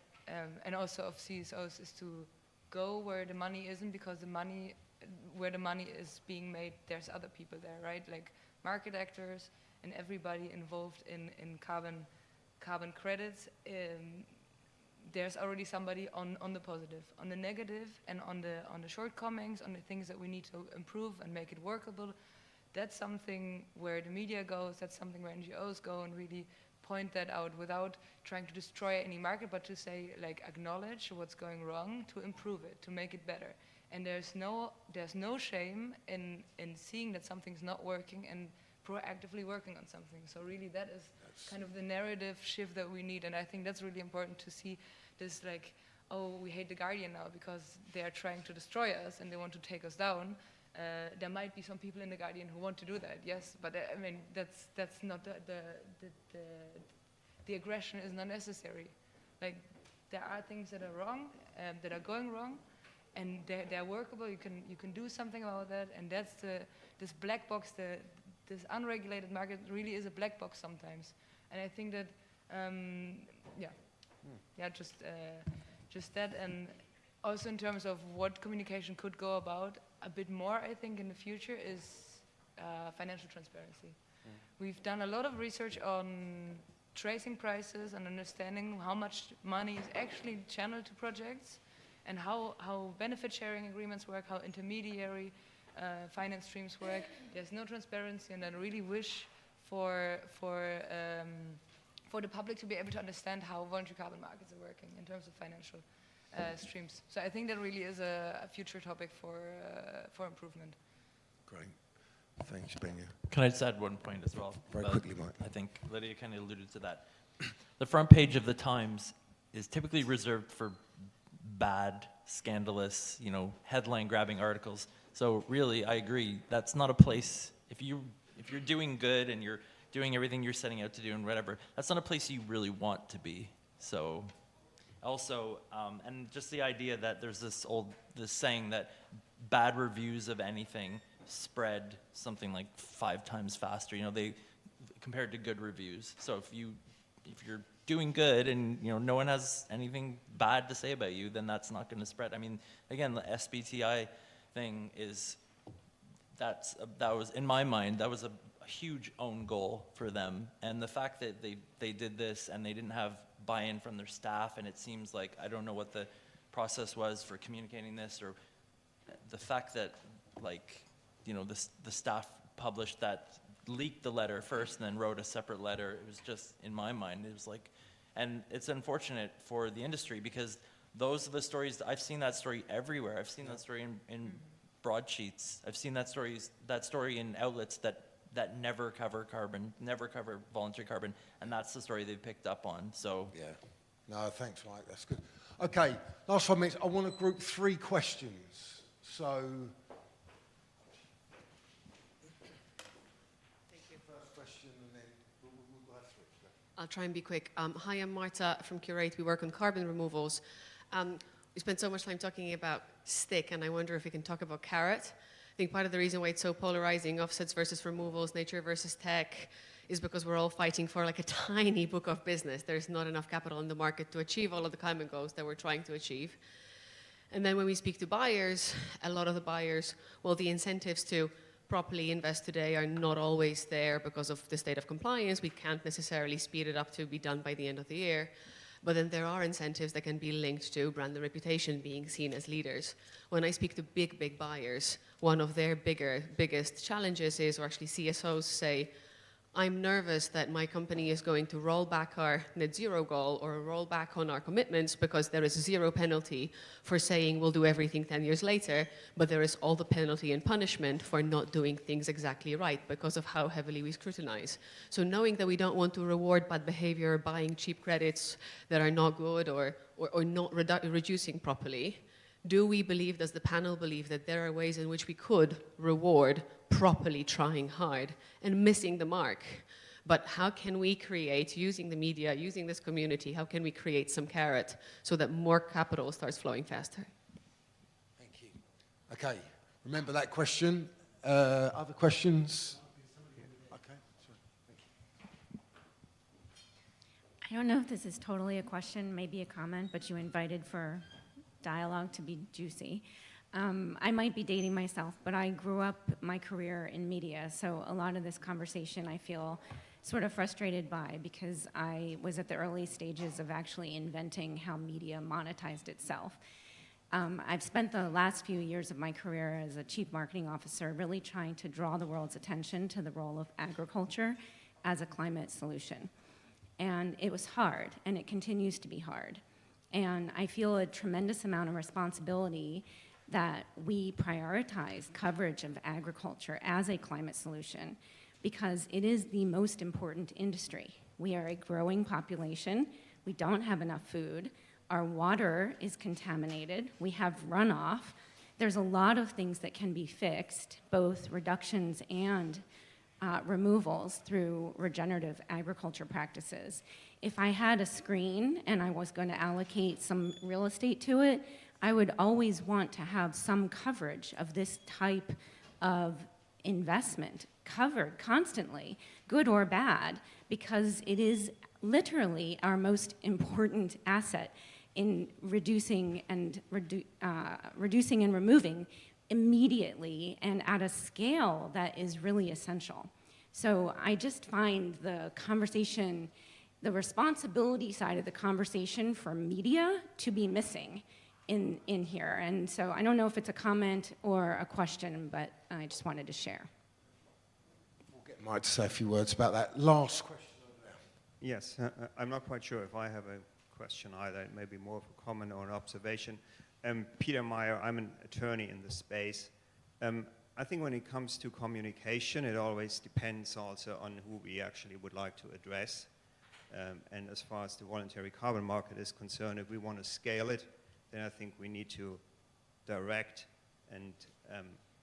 and also of CSOs, is to go where the money isn't, because where the money is being made, there's other people there, right? Like market actors and everybody involved in carbon credits. There's already somebody on the positive, on the negative, and on the shortcomings, on the things that we need to improve and make it workable. That's something where the media goes, that's something where NGOs go and really point that out without trying to destroy any market, but to say, like, acknowledge what's going wrong, to improve it, to make it better. And there's no shame in seeing that something's not working and proactively working on something. So really that is kind of the narrative shift that we need. And I think that's really important to see this, like, oh, we hate The Guardian now because they are trying to destroy us and they want to take us down. There might be some people in The Guardian who want to do that, yes, but I mean, that's not the aggression is not necessary. Like, there are things that are wrong, that are going wrong, and they're workable. You can do something about that, and that's this black box. This unregulated market really is a black box sometimes, and I think that just that, and also in terms of what communication could go about a bit more, I think in the future is financial transparency. We've done a lot of research on tracing prices and understanding how much money is actually channeled to projects, and how benefit sharing agreements work, how intermediary finance streams work. There's no transparency, and I really wish for the public to be able to understand how voluntary carbon markets are working in terms of financial streams. So I think that really is a future topic for improvement. Great. Thanks, Benya. Can I just add one point as well? Very quickly, Mike. I think Lydia kind of alluded to that. The front page of the Times is typically reserved for bad, scandalous, headline-grabbing articles. So really, I agree. That's not a place. If you're doing good and you're doing everything you're setting out to do and whatever, that's not a place you really want to be. So, also, and just the idea that there's this saying that bad reviews of anything spread something like 5 times faster. They compared to good reviews. So if you're doing good and no one has anything bad to say about you, then that's not going to spread. I mean, again, the SBTI thing that was, in my mind, that was a huge own goal for them. And the fact that they did this and they didn't have buy-in from their staff, and it seems like, I don't know what the process was for communicating this, or the fact that, like, you know, the staff published that, leaked the letter first and then wrote a separate letter. It was just, in my mind, it was like, and it's unfortunate for the industry because those are the stories. I've seen that story everywhere. I've seen that story in broadsheets. I've seen that story in outlets that never cover carbon, never cover voluntary carbon, and that's the story they've picked up on. So Yeah. No, thanks, Mike. That's good. Okay, last 5 minutes. I want to group 3 questions. So, first question, and then we'll have 3. I'll try and be quick. Hi, I'm Marta from Curate. We work on carbon removals. We spent so much time talking about stick, and I wonder if we can talk about carrot. I think part of the reason why it's so polarizing, offsets versus removals, nature versus tech, is because we're all fighting for like a tiny book of business. There's not enough capital in the market to achieve all of the climate goals that we're trying to achieve. And then when we speak to buyers, a lot of the buyers, well, the incentives to properly invest today are not always there because of the state of compliance. We can't necessarily speed it up to be done by the end of the year. But then there are incentives that can be linked to brand and reputation, being seen as leaders. When I speak to big buyers, one of their biggest challenges is, or actually CSOs say, I'm nervous that my company is going to roll back our net zero goal or roll back on our commitments because there is 0 penalty for saying we'll do everything 10 years later, but there is all the penalty and punishment for not doing things exactly right because of how heavily we scrutinize. So knowing that we don't want to reward bad behavior, buying cheap credits that are not good or not reducing properly, do we believe, does the panel believe that there are ways in which we could reward properly trying hard and missing the mark? But how can we create, using the media, using this community, how can we create some carrot so that more capital starts flowing faster? Thank you. Okay, remember that question. Other questions? Okay, sorry. Thank you. I don't know if this is totally a question, maybe a comment, but you invited for dialogue to be juicy. I might be dating myself, but I grew up my career in media, so a lot of this conversation I feel sort of frustrated by because I was at the early stages of actually inventing how media monetized itself. I've spent the last few years of my career as a chief marketing officer really trying to draw the world's attention to the role of agriculture as a climate solution. And it was hard, and it continues to be hard. And I feel a tremendous amount of responsibility that we prioritize coverage of agriculture as a climate solution because it is the most important industry. We are a growing population. We don't have enough food. Our water is contaminated. We have runoff. There's a lot of things that can be fixed, both reductions and removals through regenerative agriculture practices. If I had a screen and I was going to allocate some real estate to it, I would always want to have some coverage of this type of investment covered constantly, good or bad, because it is literally our most important asset in reducing and removing immediately and at a scale that is really essential. So I just find the conversation, the responsibility side of the conversation for media to be missing in here. And so I don't know if it's a comment or a question, but I just wanted to share. We'll get Mike to say a few words about that. Last question over there. Yes, I'm not quite sure if I have a question either. It may be more of a comment or an observation. Peter Meyer, I'm an attorney in the space. I think when it comes to communication, it always depends also on who we actually would like to address. And as far as the voluntary carbon market is concerned, if we want to scale it, then I think we need to direct and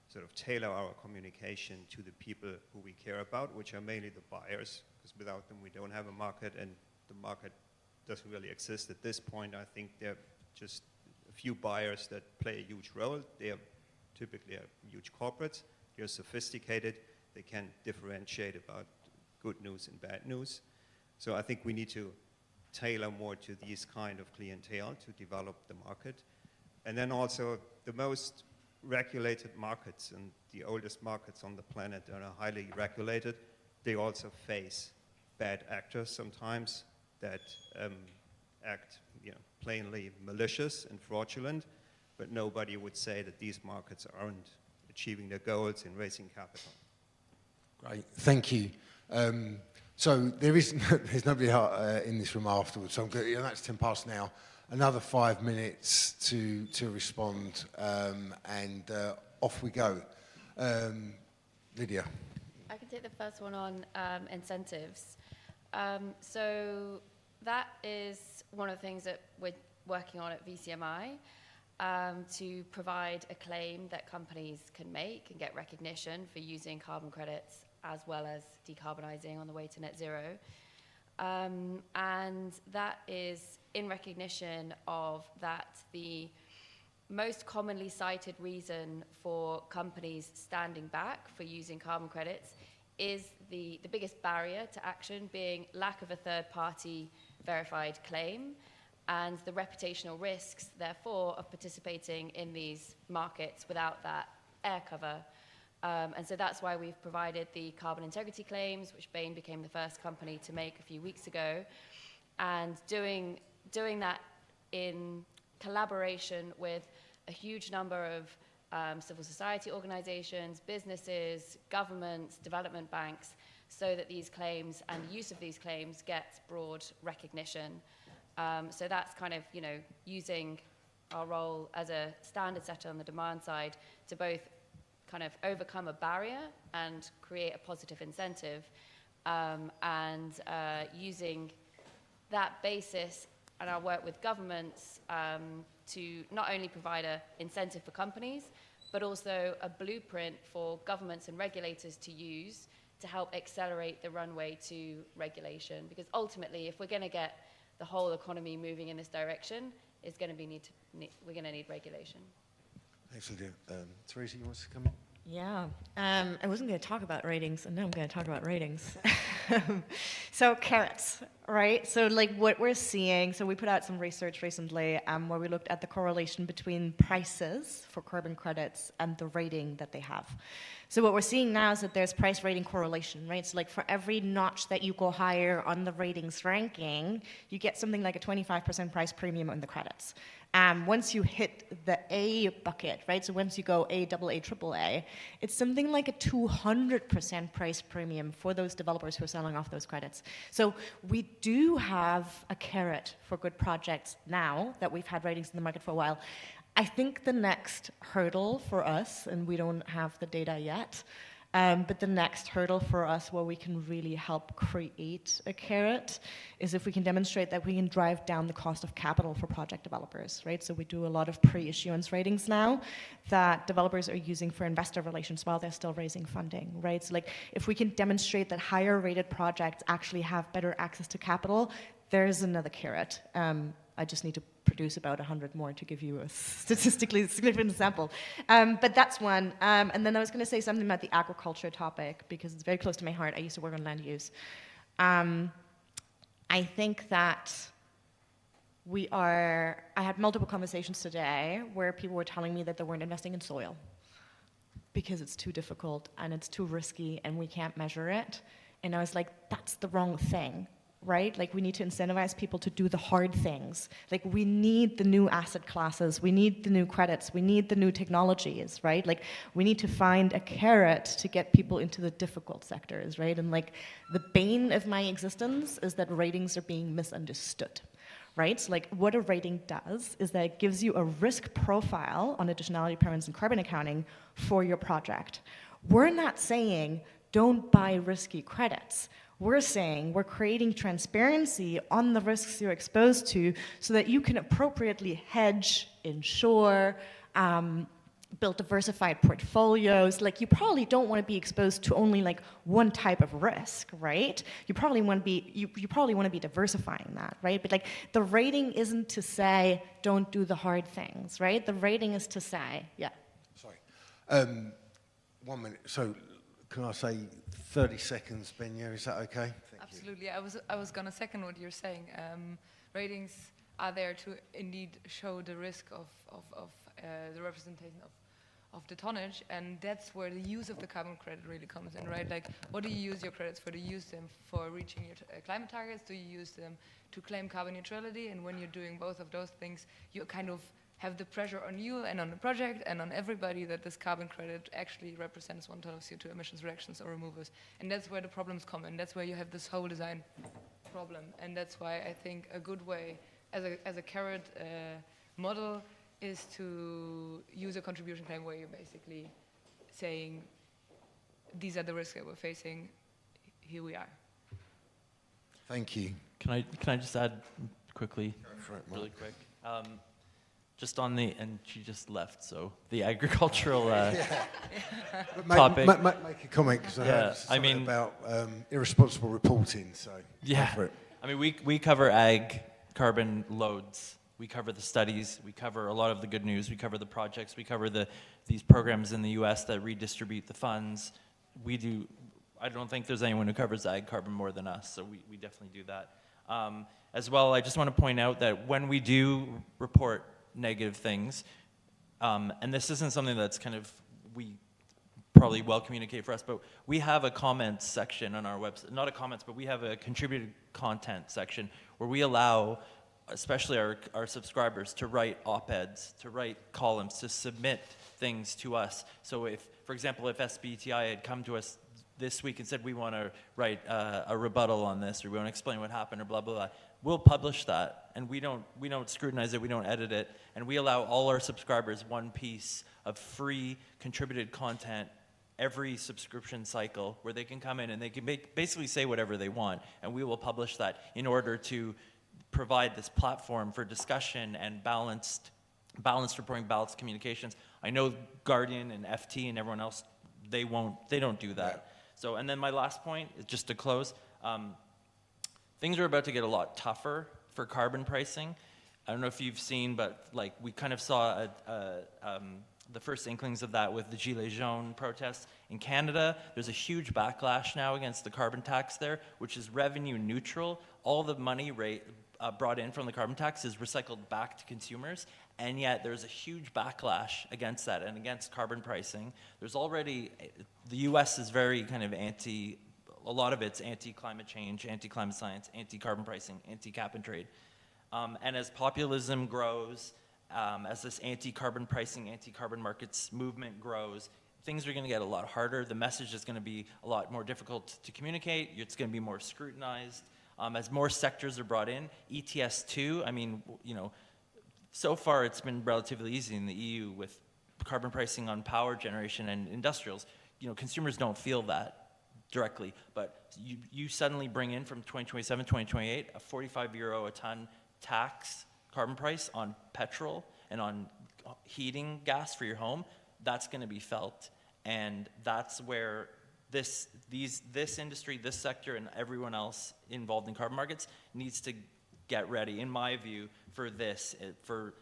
sort of tailor our communication to the people who we care about, which are mainly the buyers, because without them we don't have a market, and the market doesn't really exist at this point. I think there are just a few buyers that play a huge role. They are typically huge corporates. They're sophisticated. They can differentiate about good news and bad news. So I think we need to tailor more to these kind of clientele to develop the market. And then also the most regulated markets and the oldest markets on the planet that are highly regulated, they also face bad actors sometimes that act, plainly malicious and fraudulent, but nobody would say that these markets aren't achieving their goals in raising capital. Great, thank you. So there's nobody in this room afterwards, so I'm good. That's 10 past now. Another 5 minutes to respond, and off we go. Lydia. I can take the first one on incentives. So that is one of the things that we're working on at VCMI, to provide a claim that companies can make and get recognition for using carbon credits as well as decarbonizing on the way to net zero. And that is in recognition of that the most commonly cited reason for companies standing back for using carbon credits is the biggest barrier to action being lack of a third-party verified claim and the reputational risks, therefore, of participating in these markets without that air cover. And so that's why we've provided the carbon integrity claims, which Bain became the first company to make a few weeks ago, and doing that in collaboration with a huge number of civil society organizations, businesses, governments, development banks, so that these claims and the use of these claims gets broad recognition. So that's kind of, using our role as a standard setter on the demand side to both kind of overcome a barrier and create a positive incentive, and using that basis and our work with governments to not only provide an incentive for companies, but also a blueprint for governments and regulators to use to help accelerate the runway to regulation. Because ultimately, if we're going to get the whole economy moving in this direction, we're going to need regulation. Thanks, Lydia. Teresa, you want to come in? Yeah, I wasn't going to talk about ratings, and now I'm going to talk about ratings. So carrots, right? So like what we're seeing, so we put out some research recently where we looked at the correlation between prices for carbon credits and the rating that they have. So what we're seeing now is that there's price rating correlation, right? So like for every notch that you go higher on the ratings ranking, you get something like a 25% price premium on the credits. Once you hit the A bucket, right? So once you go A, AA, AAA, it's something like a 200% price premium for those developers who are selling off those credits. So we do have a carrot for good projects now that we've had ratings in the market for a while. I think the next hurdle for us, and we don't have the data yet, but the next hurdle for us where we can really help create a carrot is if we can demonstrate that we can drive down the cost of capital for project developers, right? So we do a lot of pre-issuance ratings now that developers are using for investor relations while they're still raising funding, right? So like if we can demonstrate that higher rated projects actually have better access to capital, there's another carrot. I just need to produce about 100 more to give you a statistically significant sample. But that's one. And then I was going to say something about the agriculture topic because it's very close to my heart. I used to work on land use. I think that I had multiple conversations today where people were telling me that they weren't investing in soil because it's too difficult and it's too risky and we can't measure it. And I was like, that's the wrong thing. Right? Like we need to incentivize people to do the hard things. Like we need the new asset classes, we need the new credits, we need the new technologies, right? Like we need to find a carrot to get people into the difficult sectors, right? And like the bane of my existence is that ratings are being misunderstood, right? So like what a rating does is that it gives you a risk profile on additionality payments and carbon accounting for your project. We're not saying don't buy risky credits. We're saying we're creating transparency on the risks you're exposed to so that you can appropriately hedge, insure, build diversified portfolios. Like you probably don't want to be exposed to only like one type of risk, right? You probably want to be you probably want to be diversifying that, right? But like the rating isn't to say don't do the hard things, right? The rating is to say, yeah. Sorry. 1 minute. So can I say 30 seconds, Benya? Is that okay? Thank Absolutely. You. I was going to second what you're saying. Ratings are there to indeed show the risk of the representation the tonnage, and that's where the use of the carbon credit really comes in, right? Like, what do you use your credits for? Do you use them for reaching your climate targets? Do you use them to claim carbon neutrality? And when you're doing both of those things, you kind of have the pressure on you and on the project and on everybody that this carbon credit actually represents 1 ton of CO2 emissions reductions or removals. And that's where the problems come in. That's where you have this whole design problem. And that's why I think a good way, as a carrot model, is to use a contribution claim where you're basically saying, these are the risks that we're facing, here we are. Thank you. Can I just add quickly, really quick? Just on the, and she just left, so the agricultural topic. Make a comment, because I mean about irresponsible reporting. So yeah, I mean we cover ag carbon loads. We cover the studies, we cover a lot of the good news, we cover the projects, we cover these programs in the US that redistribute the funds. I don't think there's anyone who covers ag carbon more than us, so we definitely do that. As well, I just want to point out that when we do report negative things, and this isn't something that's kind of, we probably well communicate for us, but we have a comments section on our website, not a comments, but we have a contributed content section where we allow especially our subscribers to write op-eds, to write columns, to submit things to us. So if, for example, if SBTI had come to us this week and said we want to write a rebuttal on this, or we want to explain what happened, or blah, blah, blah, we'll publish that. And we don't scrutinize it, we don't edit it, and we allow all our subscribers one piece of free contributed content every subscription cycle where they can come in and they can basically say whatever they want, and we will publish that in order to provide this platform for discussion and balanced reporting, balanced communications. I know Guardian and FT and everyone else, they don't do that. Yeah. So, and then my last point is just to close, things are about to get a lot tougher for carbon pricing. I don't know if you've seen, but like we kind of saw the first inklings of that with the Gilets jaunes protests in Canada. There's a huge backlash now against the carbon tax there, which is revenue neutral. All the money brought in from the carbon tax is recycled back to consumers, and yet there's a huge backlash against that and against carbon pricing. There's already, the US is very kind of a lot of it's anti-climate change, anti-climate science, anti-carbon pricing, anti-cap and trade. And as populism grows, as this anti-carbon pricing, anti-carbon markets movement grows, things are going to get a lot harder. The message is going to be a lot more difficult to communicate. It's going to be more scrutinized. As more sectors are brought in, ETS2, I mean, so far it's been relatively easy in the EU with carbon pricing on power generation and industrials. Consumers don't feel that directly, but you suddenly bring in from 2027, 2028, a 45 euro a ton tax carbon price on petrol and on heating gas for your home. That's going to be felt, and that's where this industry, this sector, and everyone else involved in carbon markets needs to get ready, in my view, for this, for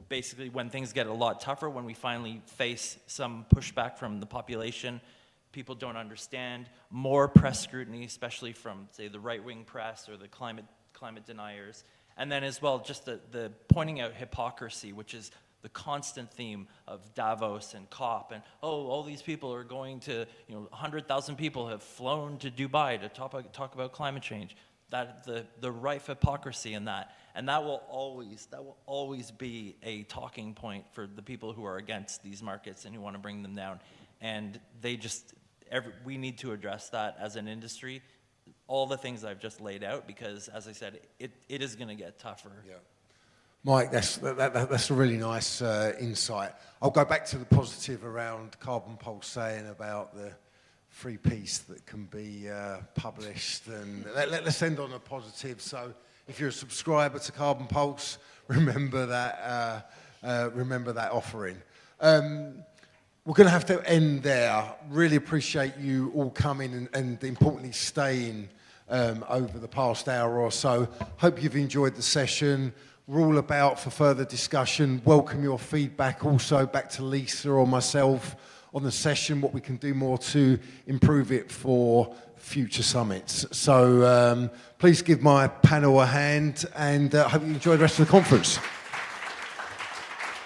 basically when things get a lot tougher, when we finally face some pushback from the population, people don't understand, more press scrutiny, especially from, say, the right-wing press or the climate deniers, and then as well, just the pointing out hypocrisy, which is the constant theme of Davos and COP, and all these people are going to, 100,000 people have flown to Dubai to talk about climate change. That the rife hypocrisy in that, and that will always be a talking point for the people who are against these markets and who want to bring them down. And we need to address that as an industry. All the things I've just laid out, because as I said, it is going to get tougher. Yeah. Mike, that's a really nice insight. I'll go back to the positive around Carbon Pulse saying about the free piece that can be published, and let's end on a positive. So if you're a subscriber to Carbon Pulse, remember that offering. We're going to have to end there. Really appreciate you all coming and importantly staying over the past hour or so. Hope you've enjoyed the session. We're all about for further discussion. Welcome your feedback also back to Lisa or myself on the session, what we can do more to improve it for future summits. So please give my panel a hand, and I hope you enjoy the rest of the conference.